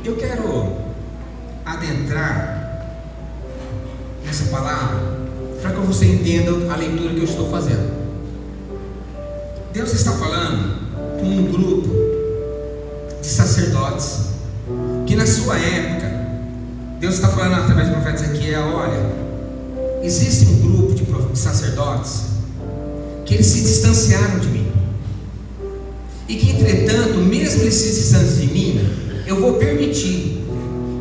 eu quero adentrar nessa palavra para que você entenda a leitura que eu estou fazendo. Deus está falando com um grupo de sacerdotes que na sua época, Deus está falando através do profeta Ezequiel: olha, existe um grupo de sacerdotes que eles se distanciaram de mim, e que entretanto, mesmo eles se distanciando de mim, eu vou permitir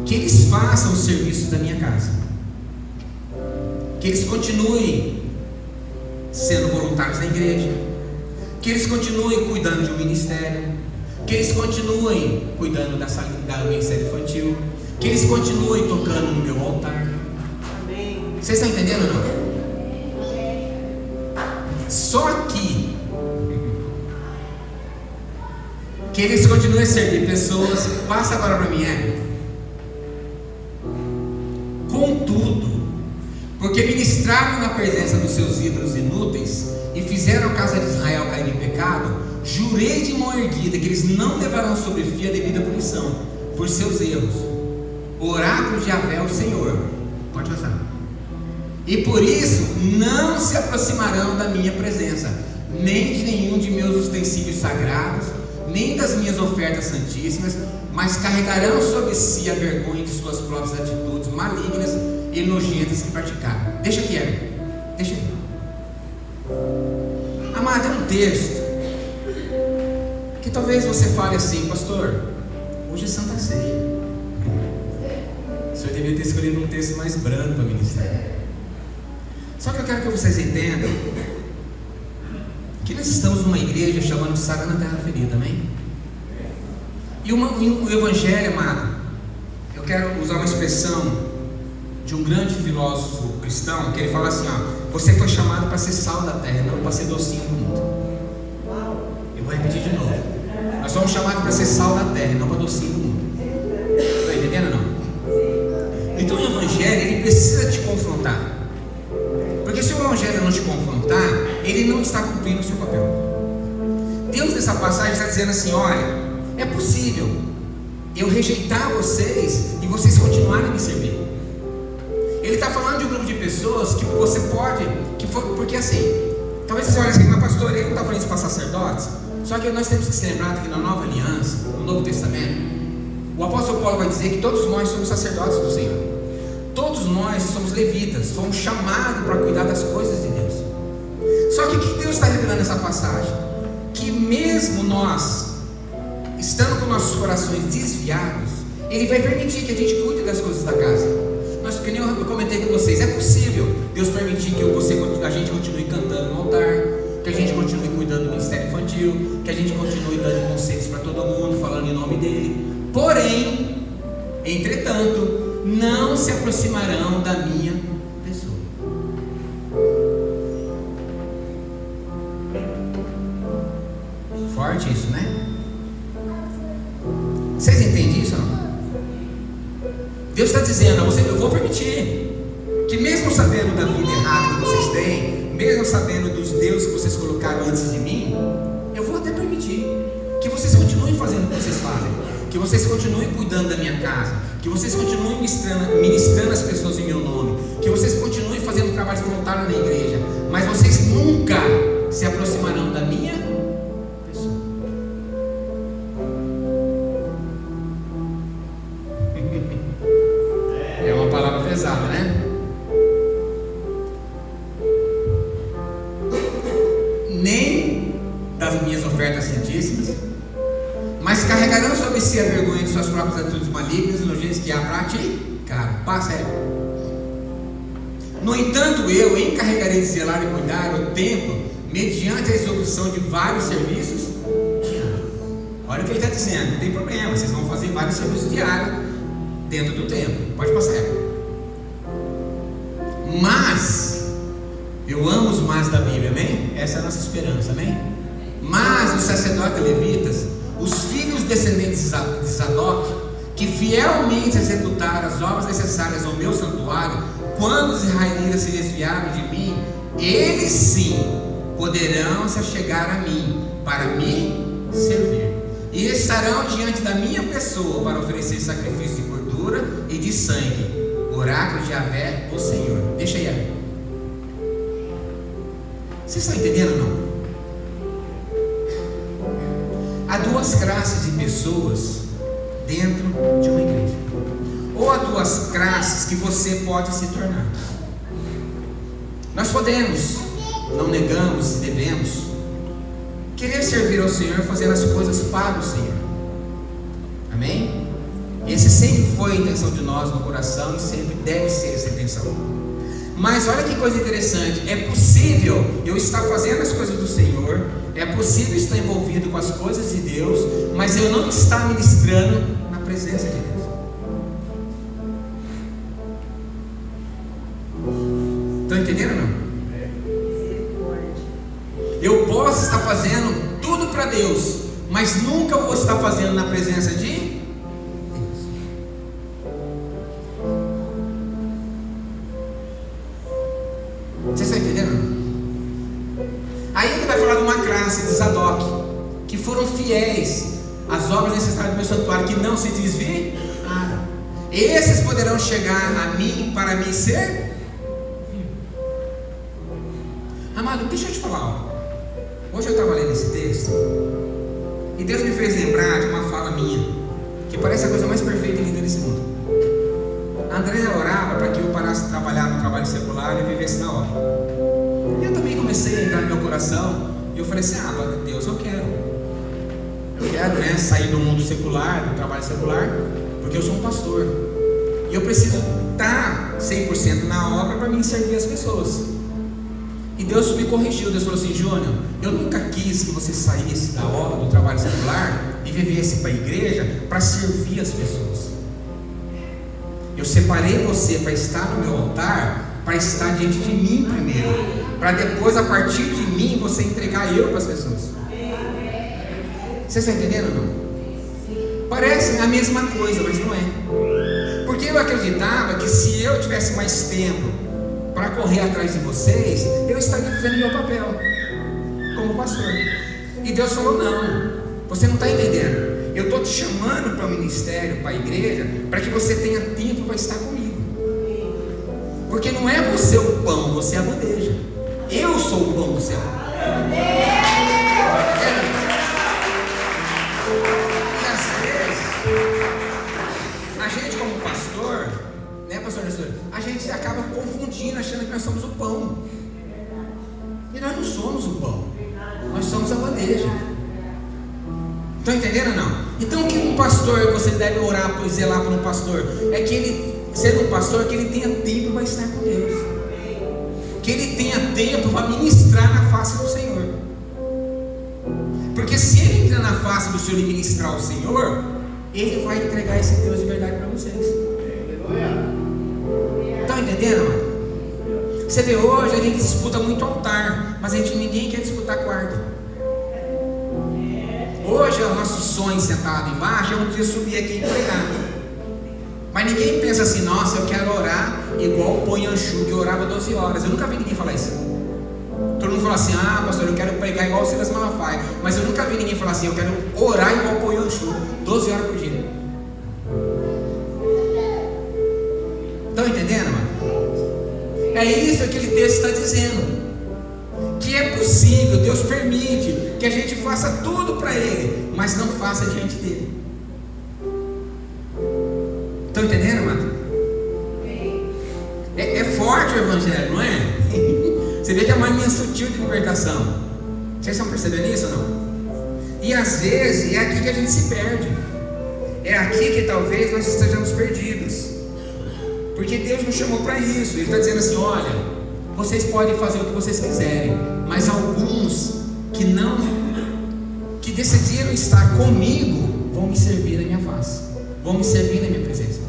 que eles façam os serviços da minha casa, que eles continuem sendo voluntários na igreja, que eles continuem cuidando de um ministério, que eles continuem cuidando do ministério infantil, que eles continuem tocando no meu altar. Amém. Vocês estão entendendo ou não? Só que eles continuem a servir pessoas. Passa agora para mim, Contudo, porque ministraram na presença dos seus ídolos inúteis e fizeram a casa de Israel cair em pecado, jurei de mão erguida que eles não levarão sobre si a devida punição por seus erros. Oráculo de Yahvé, o Senhor. Pode passar. E por isso não se aproximarão da minha presença, nem de nenhum de meus utensílios sagrados, nem das minhas ofertas santíssimas, mas carregarão sobre si a vergonha de suas próprias atitudes malignas e nojentas que praticaram. Deixa quieto. Deixa aqui. Amado, é um texto que talvez você fale assim: pastor, hoje é Santa Ceia, o senhor devia ter escolhido um texto mais brando para ministrar. Só que eu quero que vocês entendam que nós estamos numa igreja chamando Sara na Terra Ferida, amém? E o Evangelho, amado, eu quero usar uma expressão de um grande filósofo cristão, que ele fala assim: ó, você foi chamado para ser sal da terra, não para ser docinho do mundo. Eu vou repetir de novo: nós somos chamados para ser sal da terra, não para docinho do mundo. Está entendendo ou não? Então o Evangelho, ele precisa te confrontar. Porque se o Evangelho não te confrontar, ele não está cumprindo o seu papel. Deus nessa passagem está dizendo assim: olha, é possível eu rejeitar vocês e vocês continuarem a me servir. Ele está falando de um grupo de pessoas que você pode, porque assim, talvez você olhe assim: mas pastor, ele não está falando isso para sacerdotes? Só que nós temos que se lembrar que na Nova Aliança, no Novo Testamento, o apóstolo Paulo vai dizer que todos nós somos sacerdotes do Senhor. Todos nós somos levitas, somos chamados para cuidar das coisas de Deus. Só que o que Deus está revelando nessa passagem? Que mesmo nós, estando com nossos corações desviados, Ele vai permitir que a gente cuide das coisas da casa. Mas, que nem eu comentei com vocês, é possível Deus permitir que a gente continue cantando no altar, que a gente continue cuidando do ministério infantil, que a gente continue dando conselhos para todo mundo, falando em nome dEle. Porém, entretanto, não se aproximarão da minha pessoa. Forte isso, né? Vocês entendem isso ou não? Deus está dizendo a você: eu vou permitir que, mesmo sabendo da vida errada que vocês têm, mesmo sabendo dos deuses que vocês colocaram antes de mim, eu vou até permitir que vocês continuem fazendo o que vocês fazem, que vocês continuem cuidando da minha casa, que vocês continuem ministrando as pessoas em meu nome, que vocês continuem fazendo trabalho voluntário na igreja, mas vocês nunca se aproximarão da minha pessoa. É uma palavra pesada, né? Nem das minhas ofertas santíssimas, mas carregarão sobre si a vergonha de suas próprias atitudes malignas e nojentas que há praticaram. Passa aí. No entanto, eu encarregarei de zelar e cuidar o templo, mediante a execução de vários serviços diários. Olha o que ele está dizendo: não tem problema, vocês vão fazer vários serviços diários dentro do templo. Pode passar aí. Mas eu amo os mas da Bíblia, amém? Essa é a nossa esperança, amém? Mas os sacerdotes levitas, os filhos descendentes de Zadok, que fielmente executaram as obras necessárias ao meu santuário, quando os israelitas se desviaram de mim, eles sim poderão se achegar a mim para me servir. e estarão diante da minha pessoa para oferecer sacrifício de gordura e de sangue, oráculo de Yahvé, o Senhor. Deixa aí. Vocês estão entendendo ou não? Há duas classes de pessoas dentro de uma igreja, ou há duas classes que você pode se tornar. Nós podemos, não negamos e devemos, querer servir ao Senhor fazendo as coisas para o Senhor. Amém? Esse sempre foi a intenção de nós no coração e sempre deve ser essa intenção. Mas olha que coisa interessante, é possível eu estar fazendo as coisas do Senhor, é possível estar envolvido com as coisas de Deus, mas eu não estar ministrando na presença de Deus. Estão entendendo ou não? Eu posso estar fazendo tudo para Deus, mas nunca vou estar fazendo na presença de Deus. Vocês estão entendendo? Aí ele vai falar de uma classe de Zadok, que foram fiéis às obras necessárias do meu santuário, que não se desviaram. Esses poderão chegar a mim para me ser. Amado, deixa eu te falar. Hoje eu estava lendo esse texto e Deus me fez lembrar de uma fala minha, que parece a coisa mais perfeita e linda desse mundo. A Andréia orava para que eu parasse de trabalhar no trabalho secular e vivesse na obra. E eu também comecei a entrar no meu coração e eu falei assim: glória a Deus, eu quero, né, sair do mundo secular, do trabalho secular, porque eu sou um pastor e eu preciso estar 100% na obra para me servir as pessoas. E Deus me corrigiu. Deus falou assim: Júnior, eu nunca quis que você saísse da obra, do trabalho secular e vivesse para a igreja para servir as pessoas. Eu separei você para estar no meu altar, para estar diante de mim primeiro, para depois, a partir de mim, você entregar eu para as pessoas. Vocês estão entendendo ou não? Parece a mesma coisa, mas não é. Porque eu acreditava que se eu tivesse mais tempo para correr atrás de vocês, eu estaria fazendo meu papel como pastor. E Deus falou: não, você não está entendendo. Eu estou te chamando para o ministério, para a igreja, para que você tenha tempo para estar comigo. Porque não é você o pão, você é a bandeja. Eu sou o pão do céu. E às vezes, a gente como pastor, né, pastor Nestor, a gente acaba confundindo, achando que nós somos o pão. E nós não somos o pão, nós somos a bandeja. Estão entendendo ou não? Então o que um pastor, você deve orar e zelar por um pastor, é que ele, sendo um pastor, que ele tenha tempo para estar com Deus, que ele tenha tempo para ministrar na face do Senhor. Porque se ele entrar na face do Senhor e ministrar ao Senhor, ele vai entregar esse Deus de verdade para vocês. Estão entendendo, mano? Você vê, hoje a gente disputa muito altar, mas ninguém quer disputar quarto. Hoje o nosso sonho sentado embaixo é um dia subir aqui e pregar. Mas ninguém pensa assim: nossa, eu quero orar igual o Ponhanchu, que orava 12 horas. Eu nunca vi ninguém falar isso. Todo mundo fala assim: pastor, eu quero pregar igual o Silas Malafaia. Mas eu nunca vi ninguém falar assim: eu quero orar igual o Ponhanchu, 12 horas por dia. Estão entendendo, mano? É isso que aquele texto está dizendo. Que é possível, Deus permite que a gente faça tudo para Ele, mas não faça diante dEle. Estão entendendo, mano? É forte o Evangelho, não é? Você vê que é uma linha sutil de libertação. Vocês estão percebendo isso ou não? E às vezes é aqui que a gente se perde. É aqui que talvez nós estejamos perdidos. Porque Deus nos chamou para isso. Ele está dizendo assim: olha, vocês podem fazer o que vocês quiserem, mas alguns que decidiram estar comigo vão me servir na minha face, vão me servir na minha presença.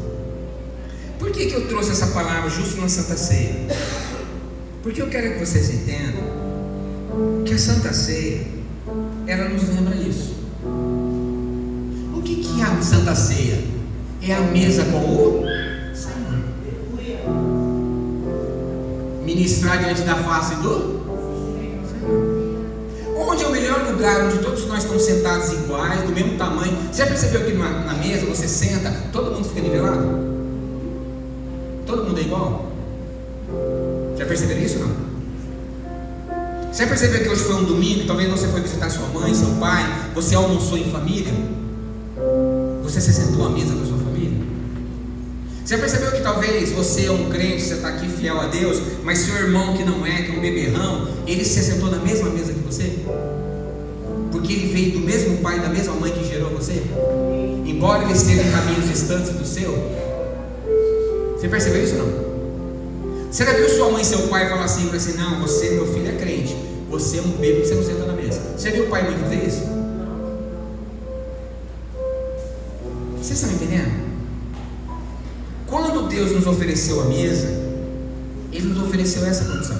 Por que eu trouxe essa palavra justo na Santa Ceia? Porque eu quero que vocês entendam que a Santa Ceia, ela nos lembra isso. O que é a Santa Ceia? É a mesa com o Senhor. Ministrar diante da face do Senhor. Onde é o melhor lugar lugar onde todos nós estamos sentados iguais, do mesmo tamanho. Você já percebeu que na mesa você senta, todo mundo fica nivelado? Todo mundo é igual? Já perceberam isso ou não? Você já percebeu que hoje foi um domingo, talvez você foi visitar sua mãe, seu pai, você almoçou em família? Você se sentou à mesa com a sua família? Você já percebeu que talvez você é um crente, você está aqui fiel a Deus, mas seu irmão que não é, que é um beberrão, ele se sentou na mesma mesa que você? Porque ele veio do mesmo pai, da mesma mãe que gerou você? Embora ele esteja em caminhos distantes do seu? Você percebeu isso ou não? Você já viu sua mãe e seu pai falar assim para você: não, você, meu filho, é crente, você é um bêbado, você não senta na mesa? Você já viu o pai e mãe fazer isso? Vocês estão entendendo? Quando Deus nos ofereceu a mesa, Ele nos ofereceu essa condição.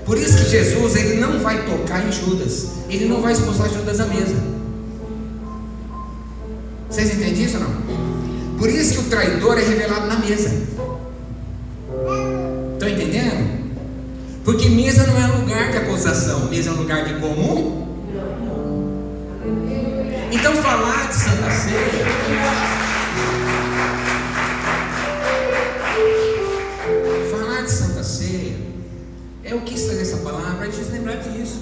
Por isso que Jesus, Ele não vai tocar em Judas, Ele não vai expulsar Judas da mesa. Vocês entendem isso ou não? Por isso que o traidor é revelado na mesa. Estão entendendo? Porque mesa não é lugar de acusação, mesa é um lugar de comum. Então falar de Santa Ceia, é o que está nessa palavra, a gente lembrar disso.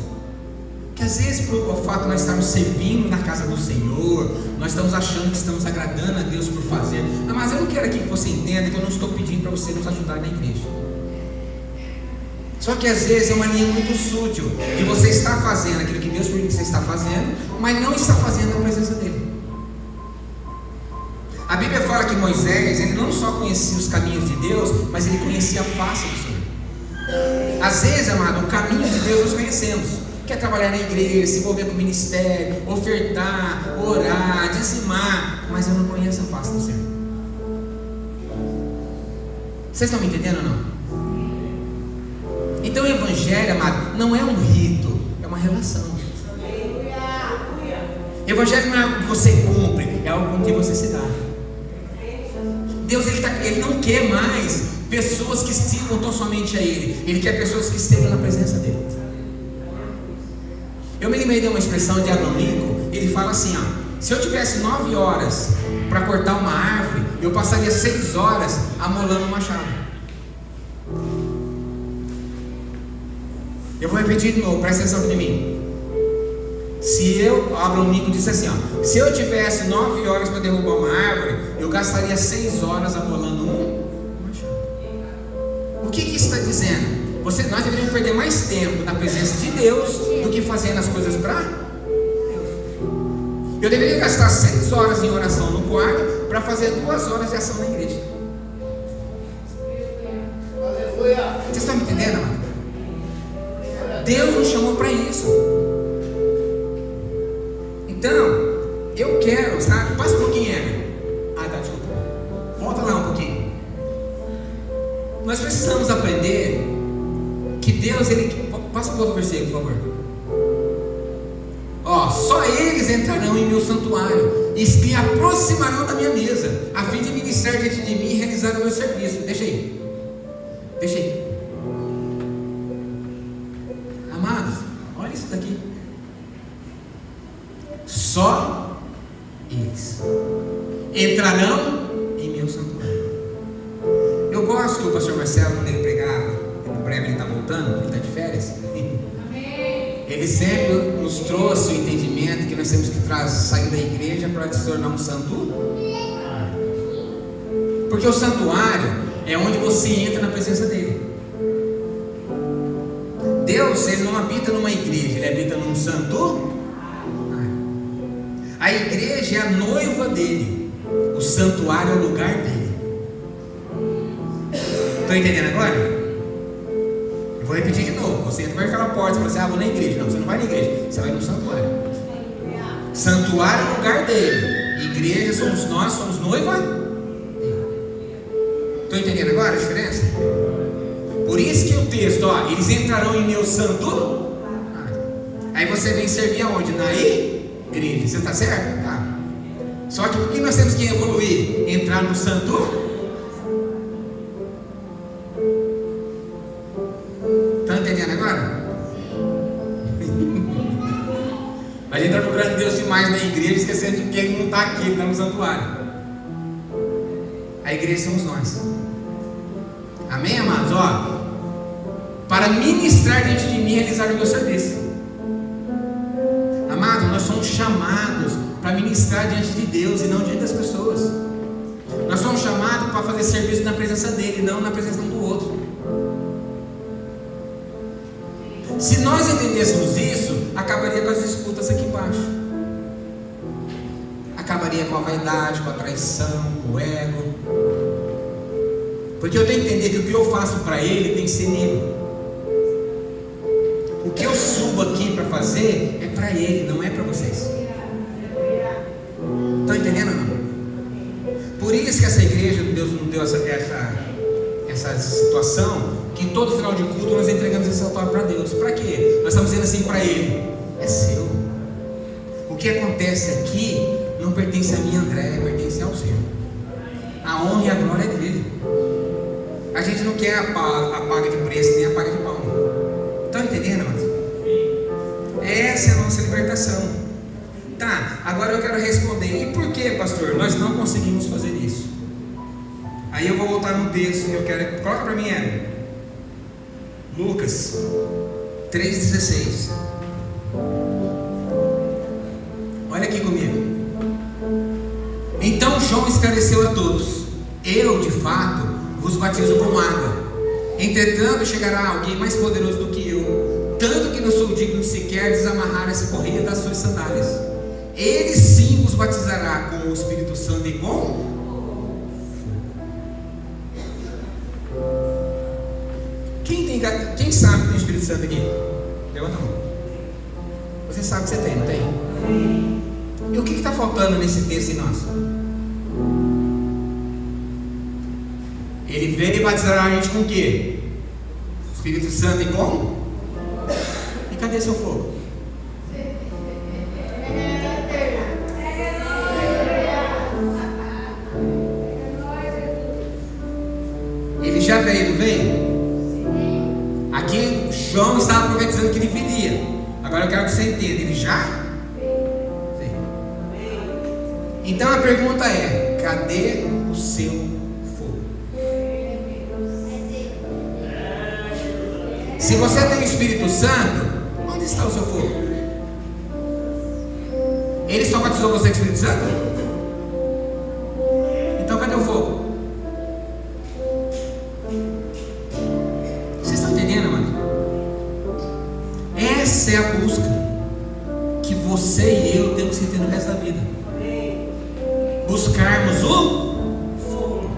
Que às vezes, por fato de nós estarmos servindo na casa do Senhor, nós estamos achando que estamos agradando a Deus por fazer. Mas eu não quero aqui que você entenda que eu não estou pedindo para você nos ajudar na igreja. Só que às vezes é uma linha muito sutil, que você está fazendo aquilo que Deus permite que você está fazendo, mas não está fazendo na presença dEle. A Bíblia fala que Moisés, ele não só conhecia os caminhos de Deus, mas ele conhecia a face do Senhor. Às vezes, amado, o caminho de Deus nós conhecemos. Quer trabalhar na igreja, se envolver com o ministério, ofertar, orar, dizimar, mas eu não conheço a face do Senhor. Vocês estão me entendendo ou não? Então o evangelho, amado, não é um rito, é uma relação. Evangelho não é algo que você cumpre, é algo com que você se dá. Deus, Ele não quer mais pessoas que sigam tão somente a Ele. Ele quer pessoas que estejam na presença dEle. Eu me lembrei de uma expressão de Abraham Lincoln. Ele fala assim, ó: se eu tivesse 9 horas para cortar uma árvore, eu passaria 6 horas amolando um machado. Eu vou repetir de novo, presta atenção aqui em mim. Abraham Lincoln disse assim, ó: se eu tivesse 9 horas para derrubar uma árvore, eu gastaria 6 horas amolando um machado. O que isso está dizendo? Nós deveríamos perder mais tempo na presença de Deus do que fazendo as coisas para Deus. Eu deveria gastar 6 horas em oração no quarto para fazer 2 horas de ação na igreja. Vocês estão me entendendo, amado? Deus nos chamou para isso. Então, eu quero, sabe? Passa um pouquinho, Evelyn. Tá, desculpa. Volta lá um pouquinho. Nós precisamos aprender que Deus, passa para outro versículo, por favor. Ó, só eles entrarão em meu santuário e se aproximarão da minha mesa, a fim de ministrar diante de mim e realizar o meu serviço. Deixa aí. Amados, olha isso daqui. Só eles entrarão em meu santuário. Eu gosto do pastor Marcelo, quando ele pregava, em breve ele está voltando, ele está de férias. Ele sempre nos trouxe o entendimento que nós temos que sair da igreja para se tornar um santuário. Porque o santuário é onde você entra na presença dele. Deus, ele não habita numa igreja, ele habita num santuário. A igreja é a noiva dele, o santuário é o lugar dele. Estão entendendo agora? Eu vou repetir de novo. Você entra por aquela porta e fala assim: vou na igreja. Não, você não vai na igreja, você vai no santuário. Santuário é o lugar dele, igreja somos nós, somos noiva dele. Estão entendendo agora a diferença? Por isso que o texto, ó, eles entrarão em meu santuário. Aí você vem servir aonde? Na igreja. Você está certo? Tá. Só que por que nós temos que evoluir? Entrar no santuário. Estão entendendo agora? gente está procurando Deus demais na igreja, esquecendo de que Ele não está aqui, Ele está no santuário. A igreja somos nós. Amém, amados? Ó, para ministrar diante de mim e realizar o meu serviço. Amados, nós somos chamados para ministrar diante de Deus e não diante das pessoas. Nós somos chamados para fazer serviço na presença dele, não na presença um do outro. Se nós entendêssemos isso, acabaria com as disputas aqui embaixo. Acabaria com a vaidade, com a traição, com o ego. Porque eu tenho que entender que o que eu faço para ele tem que ser nele. O que eu subo aqui para fazer é para ele, não é para vocês. Estão entendendo ou não? Por isso que essa igreja, Deus não deu essa situação, que todo final de culto nós entregamos esse altar para Deus. Para quê? Nós estamos dizendo assim para ele: é seu. O que acontece aqui não pertence a mim, André, pertence ao Senhor. A honra e a glória é dele. A gente não quer a paga de preço nem a paga de pau. Estão entendendo, amados? Essa é a nossa libertação. Tá, agora eu quero responder: e por que, pastor, nós não conseguimos fazer isso? Aí eu vou voltar no texto e eu quero. Coloca para mim, Ellen. Lucas 3,16. Olha aqui comigo. Então João esclareceu a todos: eu de fato vos batizo com água, entretanto chegará alguém mais poderoso do que eu, tanto que não sou digno sequer desamarrar essa correia das suas sandálias. Ele sim vos batizará com o Espírito Santo e com... Quem sabe que tem o Espírito Santo aqui? Levanta a mão. Você sabe que você tem, não tem? E o que está faltando nesse texto em nós? Ele veio e batizará a gente com o quê? Espírito Santo e com? E cadê seu fogo? Ele já veio, não veio? Aqui João estava profetizando que ele viria. Agora eu quero que você entenda: ele já veio. Então a pergunta é: cadê o seu fogo? Se você tem o Espírito Santo, onde está o seu fogo? Ele só batizou você com o Espírito Santo? Então cadê o fogo? Vocês estão entendendo, mano? Essa é a busca que você e eu temos que ter no resto da vida. Buscarmos o fogo.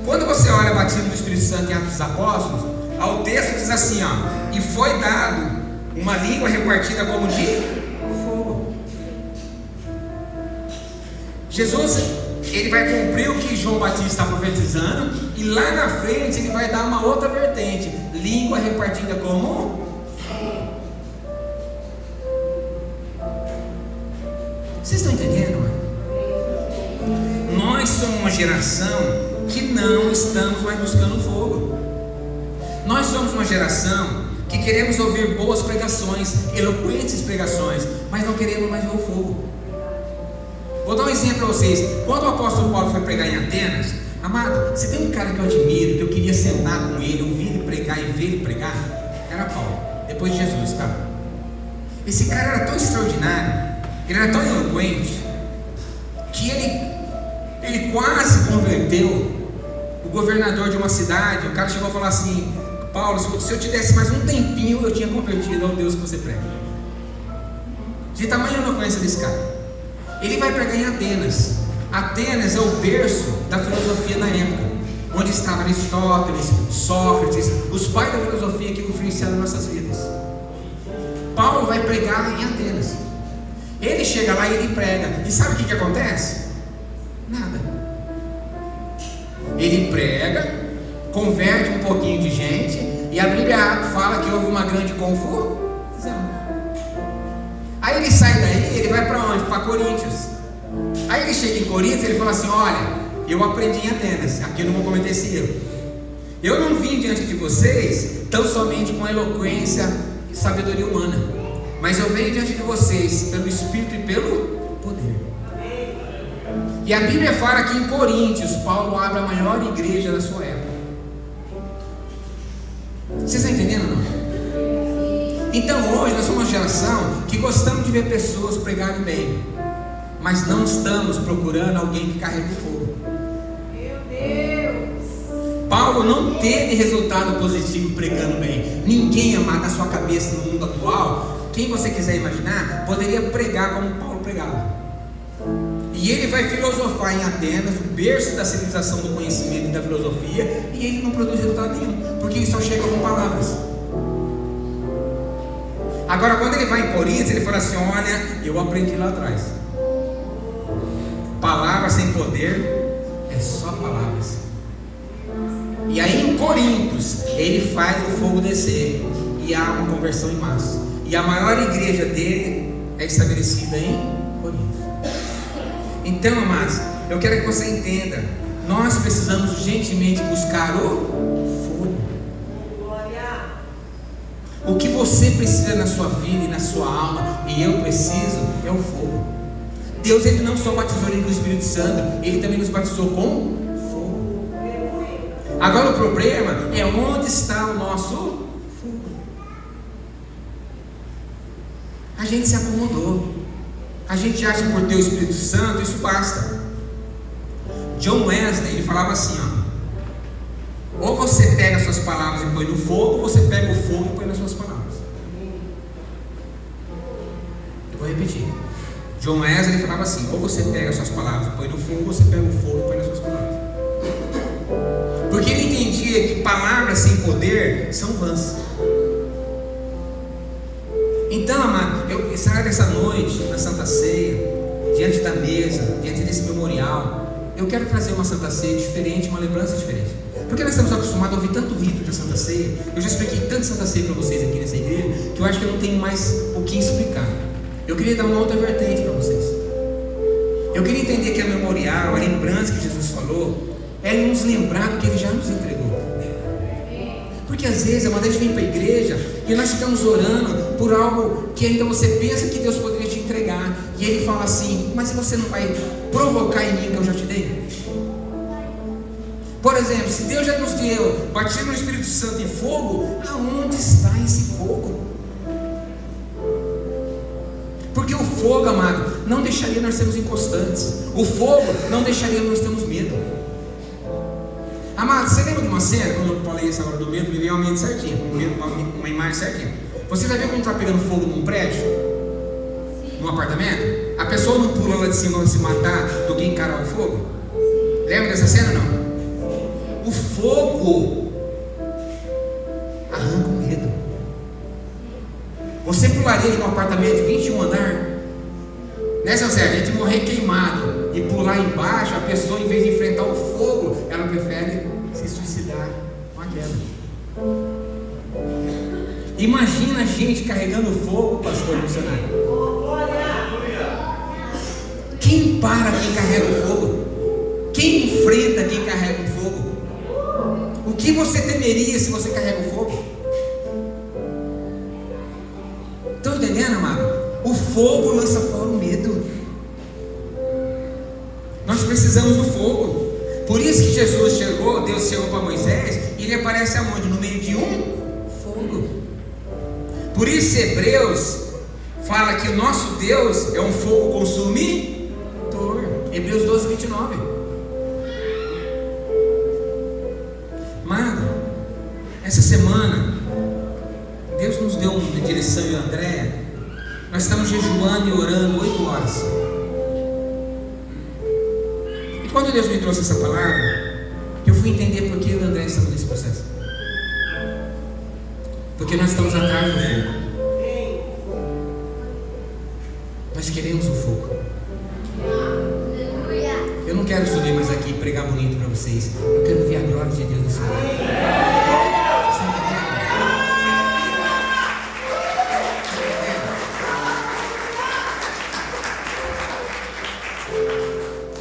Quando você olha a batismo do Espírito Santo em Atos dos Apóstolos, o texto diz assim, ó: e foi dado uma língua repartida como de fogo. Jesus, ele vai cumprir o que João Batista está profetizando, e lá na frente ele vai dar uma outra vertente: língua repartida como fogo. Vocês estão entendendo, mano? Nós somos uma geração que não estamos mais buscando fogo. Nós somos uma geração que queremos ouvir boas pregações, eloquentes pregações, mas não queremos mais ver o fogo. Vou dar um exemplo para vocês. Quando o apóstolo Paulo foi pregar em Atenas, amado, você tem um cara que eu admiro, que eu queria sentar com ele, ouvir ele pregar e ver ele pregar? Era Paulo, depois de Jesus, tá? Esse cara era tão extraordinário, ele era tão eloquente, que ele quase converteu o governador de uma cidade. O cara chegou a falar assim: Paulo, se eu te desse mais um tempinho, eu tinha convertido ao Deus que você prega. De tamanho eloquência desse cara. Ele vai pregar em Atenas. Atenas é o berço da filosofia na época, onde estavam Aristóteles, Sócrates, os pais da filosofia que influenciaram nossas vidas. Paulo vai pregar em Atenas. Ele chega lá e ele prega. E sabe o que acontece? Nada. Ele prega, converte um pouquinho de gente, e a Bíblia fala que houve uma grande confusão. Aí ele sai daí, ele vai para onde? Para Coríntios. Aí ele chega em Coríntios e ele fala assim: olha, eu aprendi em Atenas, aqui eu não vou cometer esse erro. Eu não vim diante de vocês tão somente com eloquência e sabedoria humana. mas eu venho diante de vocês pelo Espírito e pelo poder. E a Bíblia fala que em Coríntios, Paulo abre a maior igreja da sua época. Vocês estão entendendo ou não? Então hoje nós somos uma geração que gostamos de ver pessoas pregarem bem, mas não estamos procurando alguém que carregue fogo. Meu Deus! Paulo não teve resultado positivo pregando bem. Ninguém, amado, na sua cabeça no mundo atual, quem você quiser imaginar, poderia pregar como Paulo pregava. E ele vai filosofar em Atenas, o berço da civilização do conhecimento e da filosofia, e ele não produz resultado nenhum, porque ele só chega com palavras. Agora, quando ele vai em Coríntios, ele fala assim: olha, eu aprendi lá atrás. Palavras sem poder é só palavras. E aí em Coríntios, ele faz o fogo descer, e há uma conversão em massa. E a maior igreja dele é estabelecida em Coríntios. Então, amados, eu quero que você entenda, nós precisamos urgentemente buscar o fogo. O que você precisa na sua vida e na sua alma, e eu preciso, é o fogo. Deus, ele não só batizou ele com o Espírito Santo, ele também nos batizou com fogo. Agora o problema é onde está o nosso fogo. A gente se acomodou. A gente acha que por ter o Espírito Santo isso basta. John Wesley, ele falava assim, ó: ou você pega suas palavras e põe no fogo, ou você pega o fogo e põe nas suas palavras. Eu vou repetir. John Wesley, ele falava assim: ou você pega suas palavras e põe no fogo, ou você pega o fogo e põe nas suas palavras. Porque ele entendia que palavras sem poder são vãs. Então, amado, eu saio dessa noite, na Santa Ceia, diante da mesa, diante desse memorial, eu quero trazer uma Santa Ceia diferente, uma lembrança diferente. Porque nós estamos acostumados a ouvir tanto rito da Santa Ceia. Eu já expliquei tanto Santa Ceia para vocês aqui nessa igreja, que eu acho que eu não tenho mais o que explicar. Eu queria dar uma outra vertente para vocês. Eu queria entender que a memorial, a lembrança que Jesus falou, é nos lembrar do que Ele já nos entregou. Porque às vezes, a gente vem para a igreja e nós ficamos orando por algo que ainda você pensa que Deus poderia te entregar, e Ele fala assim: mas você não vai provocar em mim que eu já te dei? Por exemplo, se Deus já nos deu batismo no Espírito Santo e fogo, aonde está esse fogo? Porque o fogo, amado, não deixaria nós sermos inconstantes. O fogo não deixaria nós termos medo. Amado, você lembra de uma cena, quando eu falei essa hora do medo, me veio uma mente certinha, uma imagem certinha. Você já viu quando está pegando fogo num prédio? Num apartamento? A pessoa não pula lá de cima para se matar do que encarar o fogo? Lembra dessa cena ou não? O fogo arranca o medo. Você pularia de um apartamento de 21 andar? Nessa série, a gente morrer queimado e pular embaixo, a pessoa, em vez de enfrentar o fogo, ela prefere se suicidar com a queda. Imagina a gente carregando fogo, pastor missionário. Quem para quem carrega o fogo? Quem enfrenta quem carrega o fogo? O que você temeria se você carrega o fogo? Estão entendendo, amado? O fogo lança fora o medo. Nós precisamos do fogo. Por isso que Jesus chegou, Deus chegou para Moisés, e ele aparece aonde? No meio de um fogo. Por isso Hebreus fala que o nosso Deus é um fogo consumidor. Hebreus 12, 29. Mano, essa semana Deus nos deu uma direção, e André, nós estamos jejuando e orando 8 horas. E quando Deus me trouxe essa palavra, eu fui entender por que eu e o André estamos nesse processo. Porque nós estamos atrás do fogo. Nós queremos o fogo. Eu não quero subir mais aqui e pregar bonito para vocês. Eu quero ver a glória de Deus no Senhor. Você entendeu?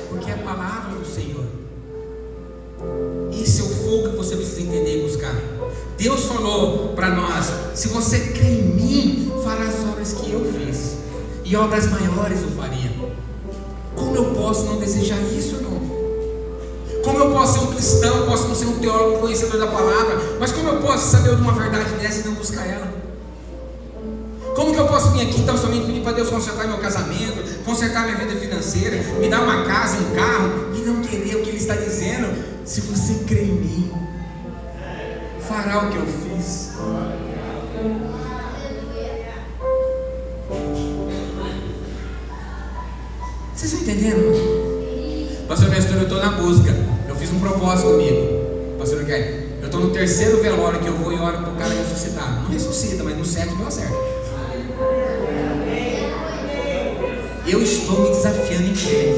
Porque é a palavra do Senhor. Esse é o fogo que você precisa entender e buscar. Deus falou para nós: se você crê em mim, farás obras obras que eu fiz, e obras maiores eu faria. Como eu posso não desejar isso, irmão? Como eu posso ser um cristão, posso não ser um teólogo, conhecedor da palavra, mas como eu posso saber de uma verdade dessa e não buscar ela? Como que eu posso vir aqui tão somente pedir para Deus consertar meu casamento, consertar minha vida financeira, me dar uma casa, um carro, e não querer o que Ele está dizendo? Se você crê em mim, fará o que eu fiz. Vocês estão entendendo? Pastor Nestor, eu estou na busca. Eu fiz um propósito comigo. Pastor Guilherme, eu estou no 3º velório que eu vou e oro para o cara ressuscitar. Não ressuscita, mas no 7º eu acerto. Eu estou me desafiando em fé.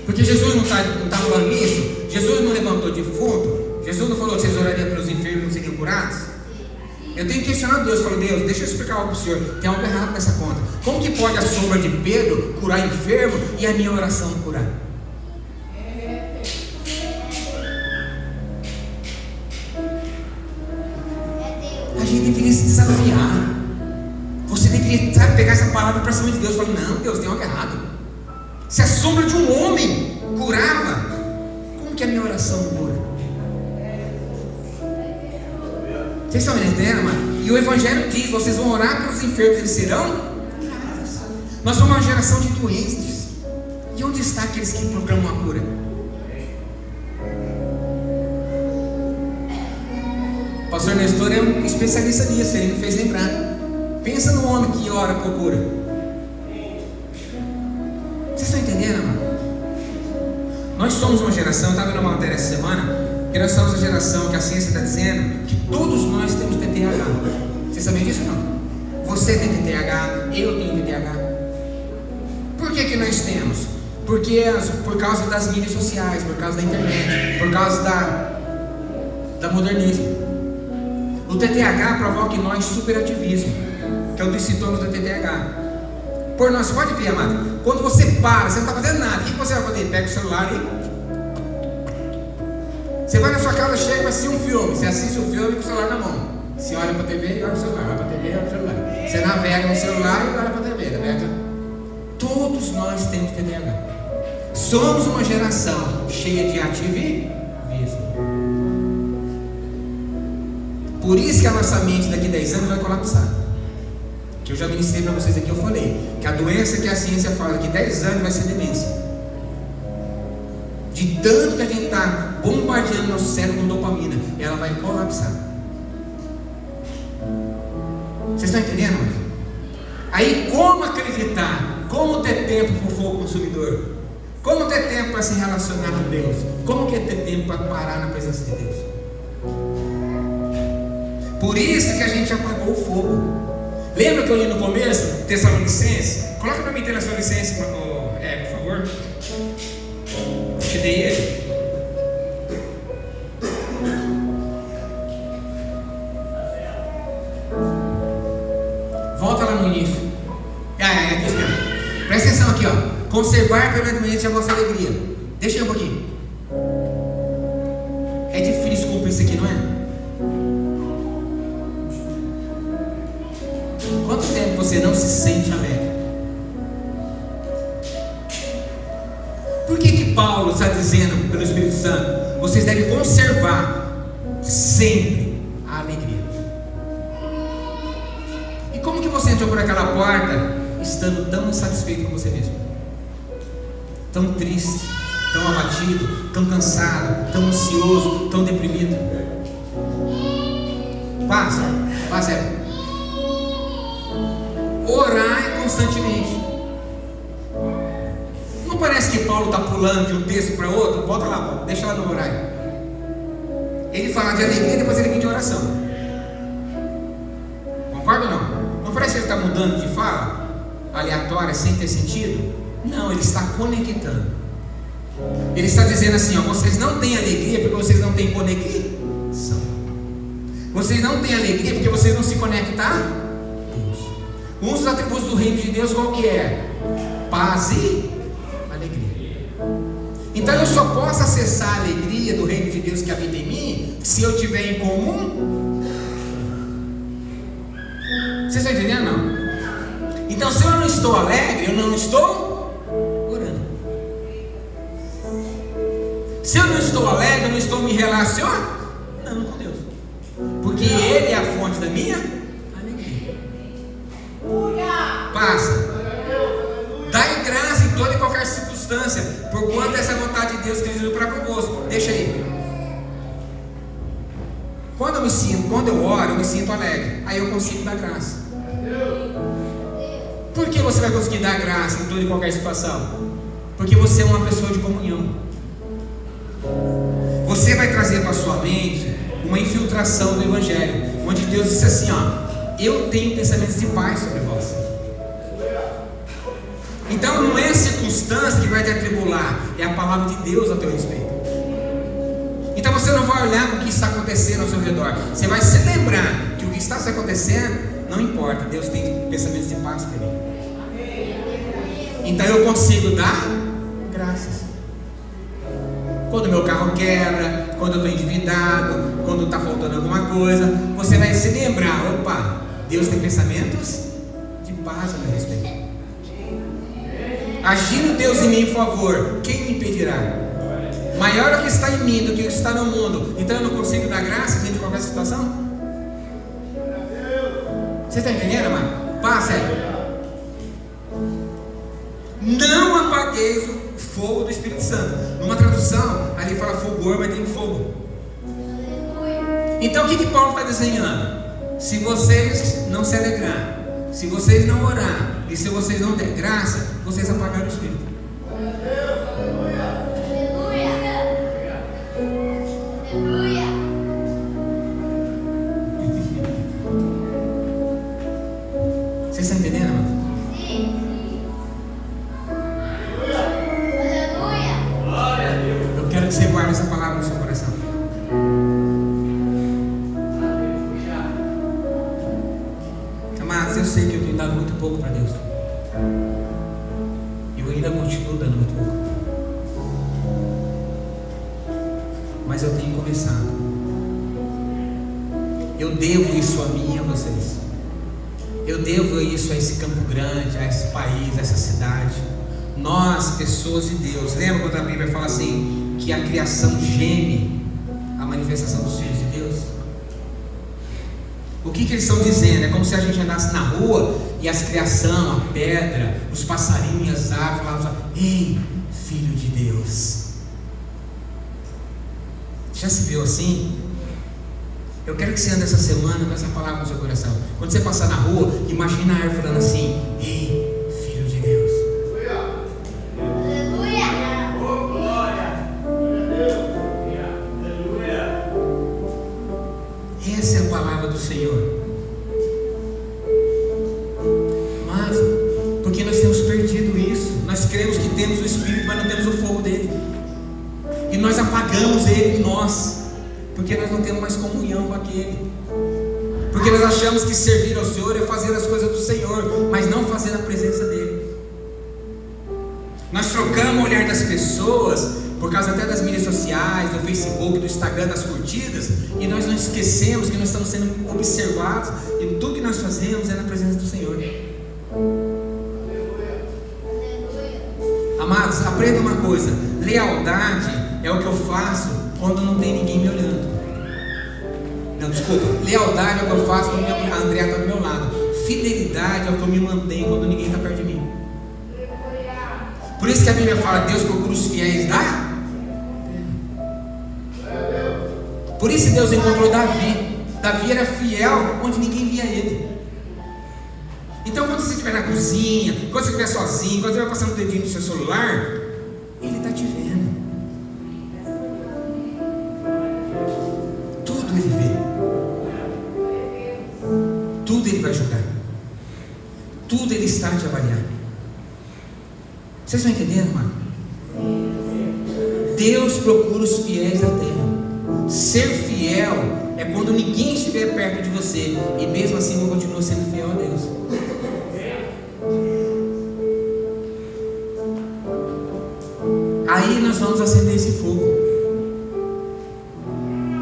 Porque Jesus não está falando isso. Jesus não levantou defunto. Jesus não falou que vocês orariam pelos enfermos e não seriam curados. Eu tenho questionado Deus. Eu falo, Deus, deixa eu explicar algo para o Senhor. Tem algo errado nessa conta. Como que pode a sombra de Pedro curar enfermo e a minha oração curar? A gente deveria se desafiar. Você deveria, sabe, pegar essa palavra para cima de Deus e falar, não, Deus, tem algo errado. Se a sombra de um homem curava, como que a minha oração cura? Vocês estão me entendendo, mano? E o Evangelho diz, vocês vão orar pelos enfermos, eles serão curados. Nós somos uma geração de doentes. E onde está aqueles que proclamam a cura? O pastor Nestor é um especialista nisso, ele me fez lembrar. Pensa no homem que ora por cura. Vocês estão entendendo, mano? Nós somos uma geração, eu estava vendo uma matéria essa semana, que nós somos a geração que a ciência está dizendo que todos nós temos TDAH. Vocês sabem disso ou não? Você tem TDAH, eu tenho TDAH. Por que nós temos? Porque por causa das mídias sociais, por causa da internet, por causa da modernismo. O TDAH provoca em nós superativismo, que é um dos sintomas do TDAH. Por nós, você pode ver, amado, quando você para, você não está fazendo nada, o que você vai fazer? Pega o celular e... Você vai na sua casa, chega para assistir um filme, você assiste o filme com o celular na mão. Você olha para a TV e olha para o celular, olha para a TV e olha para o celular. Você navega no celular e olha para a TV, navega. Todos nós temos TDAH. Somos uma geração cheia de ativismo. Por isso que a nossa mente daqui a 10 anos vai colapsar. Que eu já ministrei para vocês aqui, eu falei que a doença que a ciência fala daqui a 10 anos vai ser demência. De tanto que a gente está bombardeando nosso cérebro com dopamina, ela vai colapsar. Vocês estão entendendo? Aí como acreditar? Como ter tempo para o fogo consumidor? Como ter tempo para se relacionar com Deus? Como que é ter tempo para parar na presença de Deus? Por isso que a gente apagou o fogo. Lembra que eu li no começo, Tessalonicenses? Coloca para mim Tessalonicenses, por favor. Te dei ele. Volta lá no início. Aqui mesmo. Presta atenção aqui, ó. Conservar permanentemente a vossa alegria. Deixa eu um pouquinho. É difícil cumprir isso aqui, não é? Quanto tempo você não se sente alegre? Por que Paulo está dizendo pelo Espírito Santo? Vocês devem conservar sempre a alegria. E como que você entrou por aquela porta estando tão insatisfeito com você mesmo? Tão triste, tão abatido, tão cansado, tão ansioso, tão deprimido? Passa. Orar constantemente. Não parece que Paulo está pulando de um texto para outro? Volta lá, Paulo, deixa lá no orar. Ele fala de alegria, depois ele vem de oração. Concorda ou não? Não parece que ele está mudando de fala aleatória, sem ter sentido? Não, ele está conectando. Ele está dizendo assim, ó, vocês não têm alegria porque vocês não têm conexão. Vocês não têm alegria porque vocês não se conectam a Deus. Um dos atributos do reino de Deus qual que é? Paz e alegria. Então eu só posso acessar a alegria do reino de Deus que habita em mim se eu tiver em comum. Vocês estão entendendo? Não? Então, se eu não estou alegre, eu não estou orando. Se eu não estou alegre, eu não estou me relacionando com Deus, porque Ele é a fonte da minha alegria. Passa. Dai graça em toda e qualquer circunstância, por quanto essa vontade de Deus tem sido para convosco. Deixa aí. Quando eu oro, eu me sinto alegre. Aí eu consigo dar graça. Por que você vai conseguir dar graça em toda e qualquer situação? Porque você é uma pessoa de comunhão. Você vai trazer para a sua mente uma infiltração do Evangelho, onde Deus disse assim, ó: eu tenho pensamentos de paz sobre vós. Então não é a circunstância que vai te atribular, é a palavra de Deus a teu respeito. Então você não vai olhar o que está acontecendo ao seu redor, você vai se lembrar que o que está acontecendo não importa, Deus tem pensamentos de paz para mim. Então eu consigo dar graças. Quando meu carro quebra, quando eu estou endividado, quando está faltando alguma coisa, você vai se lembrar: opa, Deus tem pensamentos de paz a meu respeito. Agindo Deus em mim em favor, quem me impedirá? Maior é o que está em mim do que o que está no mundo. Então eu não consigo dar graça diante de qualquer situação? Você está entendendo, amado? Passa aí. Não apagueis o fogo do Espírito Santo. Numa tradução, ali fala fulgor, mas tem fogo. Então o que Paulo está desenhando? Se vocês não se alegrar, se vocês não orar, e se vocês não der graça, vocês apagaram o Espírito. Vocês estão entendendo, mano? Eu quero que você guarde essa palavra no seu coração. Mas eu sei que eu tenho dado muito pouco para Deus. E eu ainda continuo dando muito pouco. Mas eu tenho começado. Eu devo isso a mim e a vocês. Eu devo isso a esse Campo Grande, a esse país, a essa cidade. Nós, pessoas de Deus. Lembra quando a Bíblia fala assim, que a criação geme a manifestação dos filhos de Deus? O que eles estão dizendo? É como se a gente andasse na rua e as criação, a pedra, os passarinhos, as árvores falavam: ei, filho de Deus. Já se viu assim? Eu quero que você ande essa semana com essa palavra no seu coração. Quando você passar na rua, imagina a árvore falando assim: ei, filho de Deus. Essa é a palavra do Senhor. Mas, porque nós temos perdido isso. Nós cremos que temos o Espírito, mas não temos o fogo dele. E nós apagamos ele em nós, porque nós não temos mais comunhão com aquele. Porque nós achamos que servir ao Senhor é fazer as coisas do Senhor, mas não fazer na presença dele. Nós trocamos o olhar das pessoas por causa até das mídias sociais, do Facebook, do Instagram, das curtidas, e nós não esquecemos que nós estamos sendo observados e tudo que nós fazemos é na presença do Senhor. Amados, aprenda uma coisa: lealdade é o que eu faço quando não tem ninguém me olhando. Não, desculpa, lealdade é o que eu faço quando a Andréa está do meu lado. Fidelidade é o que eu me mantenho quando ninguém está perto de mim. Por isso que a Bíblia fala: Deus procura os fiéis da. Por isso Deus encontrou Davi. Davi era fiel onde ninguém via ele. Então quando você estiver na cozinha, quando você estiver sozinho, quando você vai passando o dedinho no seu celular, ele está te vendo. Tudo ele vê. Tudo ele vai julgar. Tudo ele está te avaliando. Vocês estão entendendo, mano? Deus procura os fiéis da terra. Ser fiel é quando ninguém estiver perto de você, e mesmo assim eu continuo sendo fiel a Deus. Aí nós vamos acender esse fogo.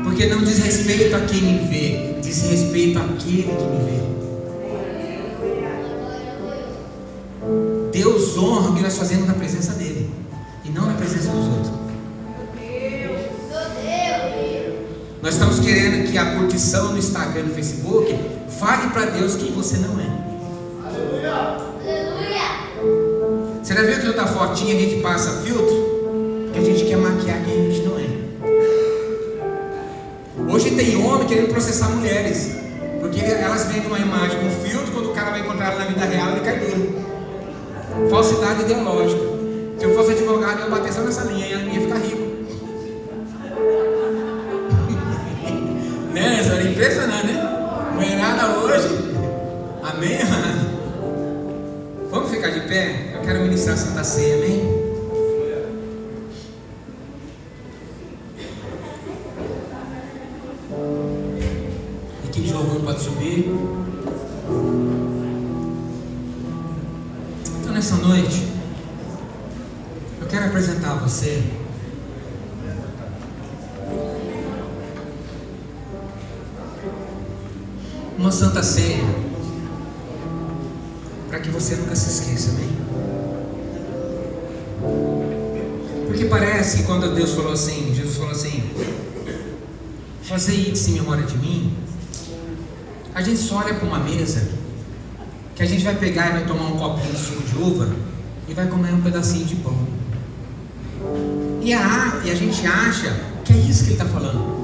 Porque não diz respeito a quem me vê, diz respeito àquele que me vê. Deus honra o que nós fazemos na presença dele e não na presença dos outros. Nós estamos querendo que a curtição no Instagram e no Facebook fale para Deus quem você não é. Você já viu que outra fotinha a gente passa filtro? Porque a gente quer maquiar quem a gente não é. Hoje tem homem querendo processar mulheres, porque elas vendem uma imagem com filtro, quando o cara vai encontrar ela na vida real, ele cai duro. Falsidade ideológica. Se eu fosse advogado, eu ia bater só nessa linha e ela ia ficar rico. Né? Isso era impressionante, né? Mulherada hoje. Amém? Vamos ficar de pé? Eu quero ministrar a Santa Ceia, amém? Equipe de louvor pode subir. Então, nessa noite, eu quero apresentar a você uma Santa Ceia, para que você nunca se esqueça, amém? Porque parece que quando Deus falou assim, Jesus falou assim, fazei isso em memória de mim, a gente só olha para uma mesa, que a gente vai pegar e vai tomar um copinho de suco de uva, e vai comer um pedacinho de pão, e a gente acha que é isso que ele está falando,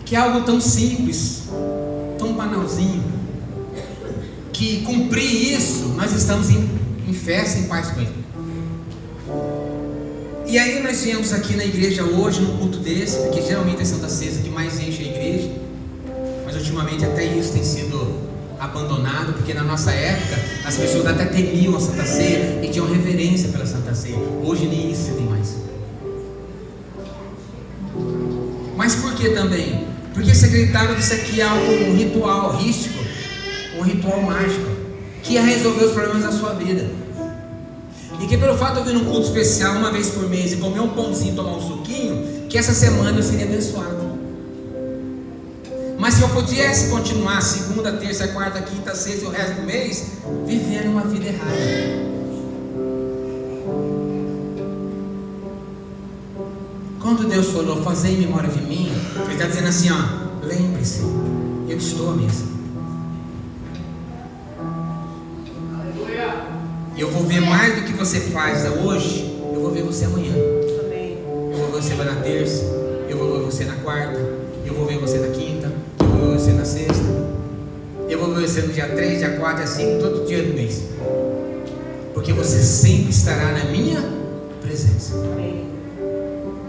que é algo tão simples, tão banalzinho, que cumprir isso, nós estamos em festa, em paz com Ele. E aí nós viemos aqui na igreja hoje, num culto desse, porque geralmente é Santa Ceia que mais enche a igreja, mas ultimamente até isso tem sido abandonado, porque na nossa época as pessoas até temiam a Santa Ceia e tinham reverência pela Santa Ceia. Hoje nem isso tem mais. Mas por que também? Porque se acreditaram que isso aqui é algo, um ritual rístico, um ritual mágico, que ia resolver os problemas da sua vida. E que pelo fato de eu vir num culto especial uma vez por mês e comer um pãozinho e tomar um suquinho, que essa semana eu seria abençoado. Mas se eu pudesse continuar segunda, terça, quarta, quinta, sexta e o resto do mês, vivendo uma vida errada. Quando Deus falou, fazei em memória de mim, Ele está dizendo assim, ó, lembre-se, eu estou à mesa. Eu vou ver mais do que você faz hoje, eu vou ver você amanhã. Eu vou ver você na terça, eu vou ver você na quarta, eu vou ver você na quinta, eu vou ver você na sexta, eu vou ver você no dia 3, dia 4, dia 5, todo dia do mês. Porque você sempre estará na minha presença.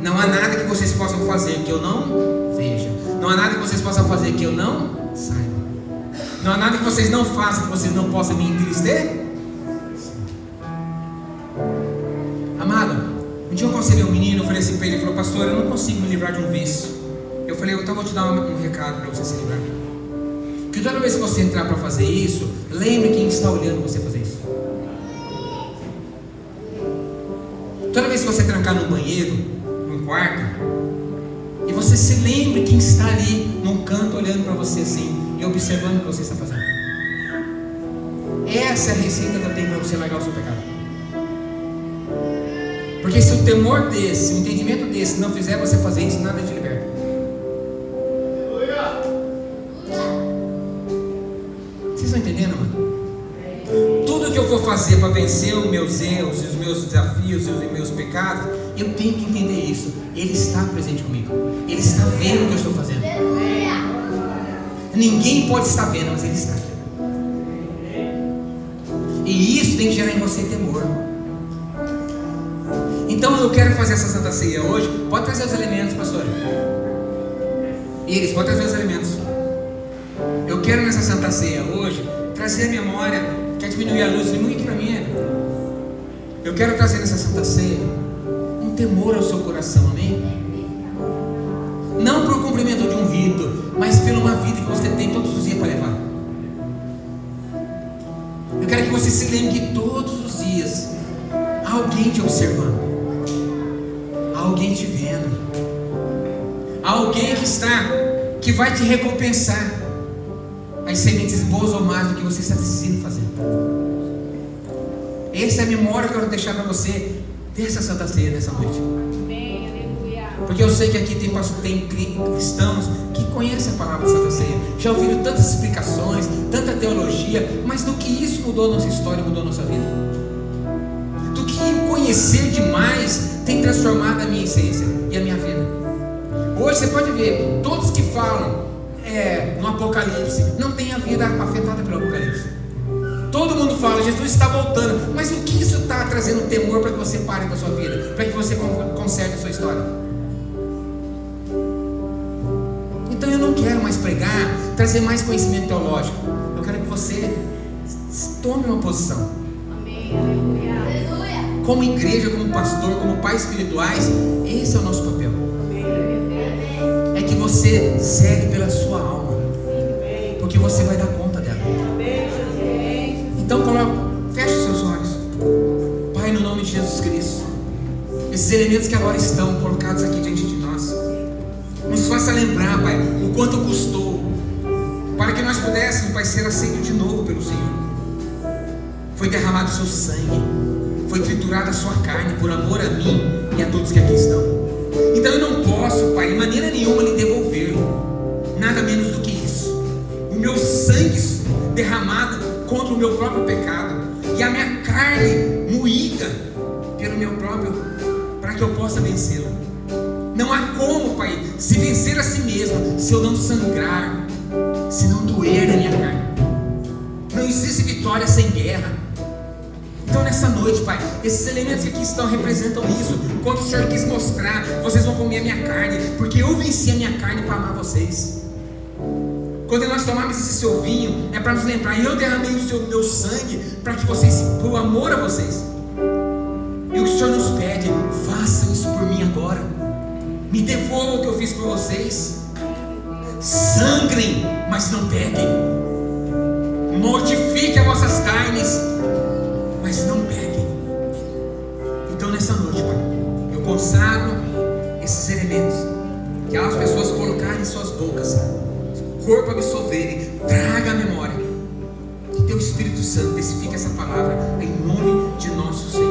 Não há nada que vocês possam fazer que eu não veja. Não há nada que vocês possam fazer que eu não saiba. Não há nada que vocês não façam que vocês não possam me entristecer. Amado, um dia eu aconselhei um menino, eu falei assim para ele, ele falou, pastor, eu não consigo me livrar de um vício. Eu falei, então vou te dar um recado para você se livrar. Que toda vez que você entrar para fazer isso, lembre quem está olhando você fazer isso. Toda vez que você trancar no banheiro, num quarto, e você se lembre quem está ali num canto olhando para você assim e observando o que você está fazendo. Essa é a receita que eu tenho para você largar o seu pecado. Porque se o temor desse, o entendimento desse não fizer você fazer isso, nada te liberta. Vocês estão entendendo, mano? Tudo que eu for fazer para vencer os meus erros, os meus desafios e os meus pecados, eu tenho que entender isso. Ele está presente comigo. Ele está vendo o que eu estou fazendo. Ninguém pode estar vendo, mas Ele está. E isso tem que gerar em você temor. Então eu quero fazer essa Santa Ceia hoje. Pode trazer os elementos, pastor. Iris, pode trazer os elementos. Eu quero nessa Santa Ceia hoje trazer a memória. Quer diminuir a luz? Diminui aqui para mim. Eu quero trazer nessa Santa Ceia um temor ao seu coração, amém? Não por cumprimento de um rito, mas pela uma vida que você tem todos os dias para levar. Eu quero que você se lembre que todos os dias há alguém te observando, há alguém te vendo, há alguém que vai te recompensar as sementes boas ou más do que você está decidindo fazer. Essa é a memória que eu quero deixar para você dessa Santa Ceia nessa noite. Amém, aleluia. Porque eu sei que aqui tem cristãos que conhecem a palavra Santa Ceia, já ouviram tantas explicações, tanta teologia, mas do que isso mudou a nossa história, mudou a nossa vida? Do que conhecer demais tem transformado a minha essência e a minha vida? Hoje você pode ver, todos que falam no Apocalipse não tem a vida afetada pelo Apocalipse. Todo mundo fala, Jesus está voltando, mas o que isso está trazendo temor para que você pare com a sua vida, para que você conserte a sua história? Então eu não quero mais pregar, trazer mais conhecimento teológico. Eu quero que você tome uma posição. Amém, aleluia. Como igreja, como pastor, como pais espirituais, esse é o nosso papel. É que você segue pela sua alma, porque você vai dar conta dela. Então feche os seus olhos. Pai, no nome de Jesus Cristo, esses elementos que agora estão colocados aqui diante de nós, nos faça lembrar, Pai, o quanto custou para que nós pudéssemos, Pai, ser aceito de novo pelo Senhor. Foi derramado o seu sangue, foi triturada a sua carne por amor a mim e a todos que aqui estão. Então eu não posso, Pai, de maneira nenhuma lhe devolver nada menos do que isso. O meu sangue derramado contra o meu próprio pecado e a minha carne moída pelo meu próprio, para que eu possa vencê-lo. Não há como, Pai, se vencer a si mesmo se eu não sangrar, se não doer na minha carne. Não existe vitória sem guerra. Então nessa noite, Pai, esses elementos que aqui estão representam isso. Quando o Senhor quis mostrar, vocês vão comer a minha carne, porque eu venci a minha carne para amar vocês. Quando nós tomarmos esse seu vinho, é para nos lembrar, eu derramei o meu sangue para que vocês, por amor a vocês. E o Senhor nos pede, façam isso por mim agora. Me devolvam o que eu fiz por vocês. Sangrem, mas não peguem. Mortifiquem as vossas carnes, mas não peguem. Então nessa noite, Pai, eu consagro esses elementos, que as pessoas colocarem em suas bocas, corpo absolverem, traga a memória, que teu Espírito Santo testifique essa palavra em nome de nosso Senhor.